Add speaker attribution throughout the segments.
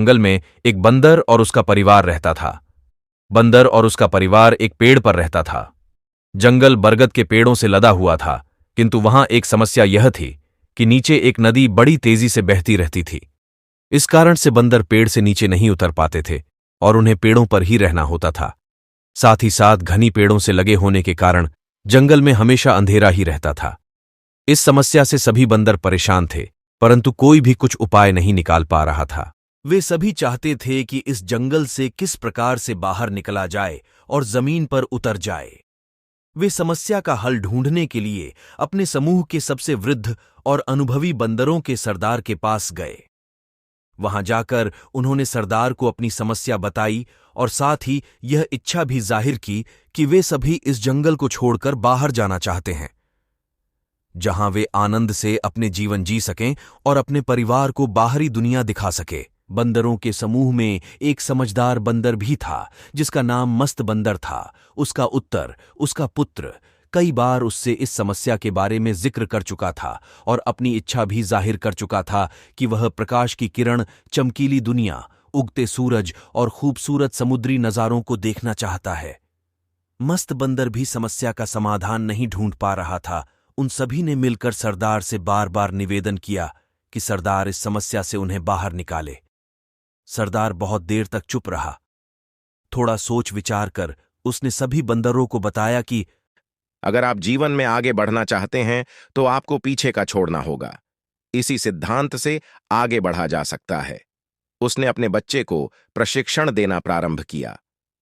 Speaker 1: जंगल में एक बंदर और उसका परिवार रहता था। बंदर और उसका परिवार एक पेड़ पर रहता था। जंगल बरगद के पेड़ों से लदा हुआ था, किंतु वहां एक समस्या यह थी कि नीचे एक नदी बड़ी तेजी से बहती रहती थी। इस कारण से बंदर पेड़ से नीचे नहीं उतर पाते थे और उन्हें पेड़ों पर ही रहना होता था। साथ ही साथ घनी पेड़ों से लगे होने के कारण जंगल में हमेशा अंधेरा ही रहता था। इस समस्या से सभी बंदर परेशान थे, परंतु कोई भी कुछ उपाय नहीं निकाल पा रहा था। वे सभी चाहते थे कि इस जंगल से किस प्रकार से बाहर निकला जाए और जमीन पर उतर जाए। वे समस्या का हल ढूंढने के लिए अपने समूह के सबसे वृद्ध और अनुभवी बंदरों के सरदार के पास गए। वहां जाकर उन्होंने सरदार को अपनी समस्या बताई और साथ ही यह इच्छा भी जाहिर की कि वे सभी इस जंगल को छोड़कर बाहर जाना चाहते हैं, जहां वे आनंद से अपने जीवन जी सकें और अपने परिवार को बाहरी दुनिया दिखा सके। बंदरों के समूह में एक समझदार बंदर भी था, जिसका नाम मस्त बंदर था। उसका उत्तर उसका पुत्र कई बार उससे इस समस्या के बारे में जिक्र कर चुका था और अपनी इच्छा भी जाहिर कर चुका था कि वह प्रकाश की किरण, चमकीली दुनिया, उगते सूरज और खूबसूरत समुद्री नजारों को देखना चाहता है। मस्त बंदर भी समस्या का समाधान नहीं ढूंढ पा रहा था। उन सभी ने मिलकर सरदार से बार बार निवेदन किया कि सरदार इस समस्या से उन्हें बाहर निकाले। सरदार बहुत देर तक चुप रहा। थोड़ा सोच विचार कर उसने सभी बंदरों को बताया कि
Speaker 2: अगर आप जीवन में आगे बढ़ना चाहते हैं तो आपको पीछे का छोड़ना होगा। इसी सिद्धांत से आगे बढ़ा जा सकता है। उसने अपने बच्चे को प्रशिक्षण देना प्रारंभ किया।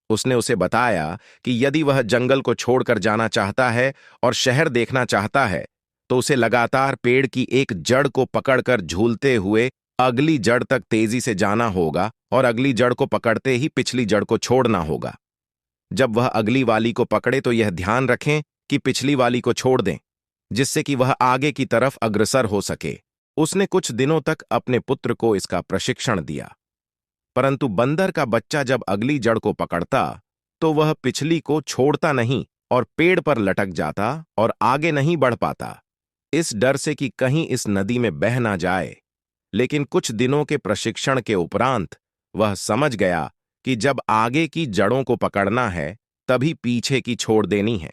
Speaker 2: उसने उसे बताया कि यदि वह जंगल को छोड़कर जाना चाहता है और शहर देखना चाहता है तो उसे लगातार पेड़ की एक जड़ को पकड़कर झूलते हुए अगली जड़ तक तेजी से जाना होगा और अगली जड़ को पकड़ते ही पिछली जड़ को छोड़ना होगा। जब वह अगली वाली को पकड़े तो यह ध्यान रखें कि पिछली वाली को छोड़ दें, जिससे कि वह आगे की तरफ अग्रसर हो सके। उसने कुछ दिनों तक अपने पुत्र को इसका प्रशिक्षण दिया, परंतु बंदर का बच्चा जब अगली जड़ को पकड़ता तो वह पिछली को छोड़ता नहीं और पेड़ पर लटक जाता और आगे नहीं बढ़ पाता, इस डर से कि कहीं इस नदी में बह ना जाए। लेकिन कुछ दिनों के प्रशिक्षण के उपरांत वह समझ गया कि जब आगे की जड़ों को पकड़ना है तभी पीछे की छोड़ देनी है।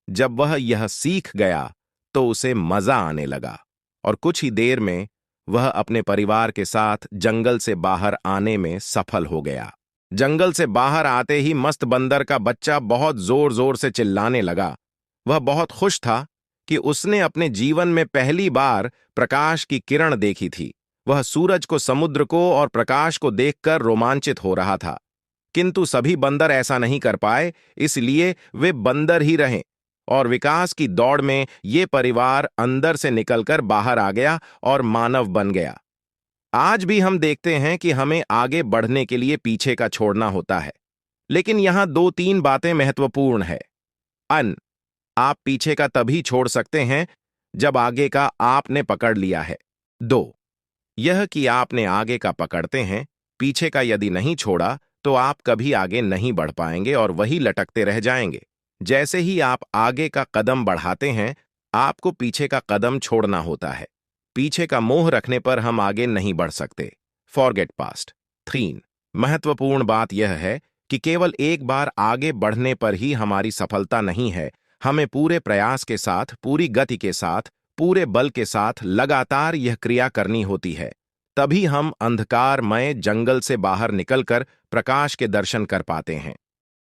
Speaker 2: जब वह यह सीख गया तो उसे मजा आने लगा और कुछ ही देर में वह अपने परिवार के साथ जंगल से बाहर आने में सफल हो गया। जंगल से बाहर आते ही मस्त बंदर का बच्चा बहुत जोर जोर से चिल्लाने लगा। वह बहुत खुश था कि उसने अपने जीवन में पहली बार प्रकाश की किरण देखी थी। वह सूरज को, समुद्र को और प्रकाश को देखकर रोमांचित हो रहा था। किंतु सभी बंदर ऐसा नहीं कर पाए, इसलिए वे बंदर ही रहे और विकास की दौड़ में ये परिवार अंदर से निकलकर बाहर आ गया और मानव बन गया। आज भी हम देखते हैं कि हमें आगे बढ़ने के लिए पीछे का छोड़ना होता है, लेकिन यहां दो तीन बातें महत्वपूर्ण है। आप पीछे का तभी छोड़ सकते हैं जब आगे का आपने पकड़ लिया है। 2, यह कि आपने आगे का पकड़ते हैं, पीछे का यदि नहीं छोड़ा तो आप कभी आगे नहीं बढ़ पाएंगे और वही लटकते रह जाएंगे। जैसे ही आप आगे का कदम बढ़ाते हैं, आपको पीछे का कदम छोड़ना होता है। पीछे का मोह रखने पर हम आगे नहीं बढ़ सकते। Forget past. 3, महत्वपूर्ण बात यह है कि केवल एक बार आगे बढ़ने पर ही हमारी सफलता नहीं है। हमें पूरे प्रयास के साथ, पूरी गति के साथ, पूरे बल के साथ लगातार यह क्रिया करनी होती है। तभी हम अंधकारमय जंगल से बाहर निकलकर प्रकाश के दर्शन कर पाते हैं।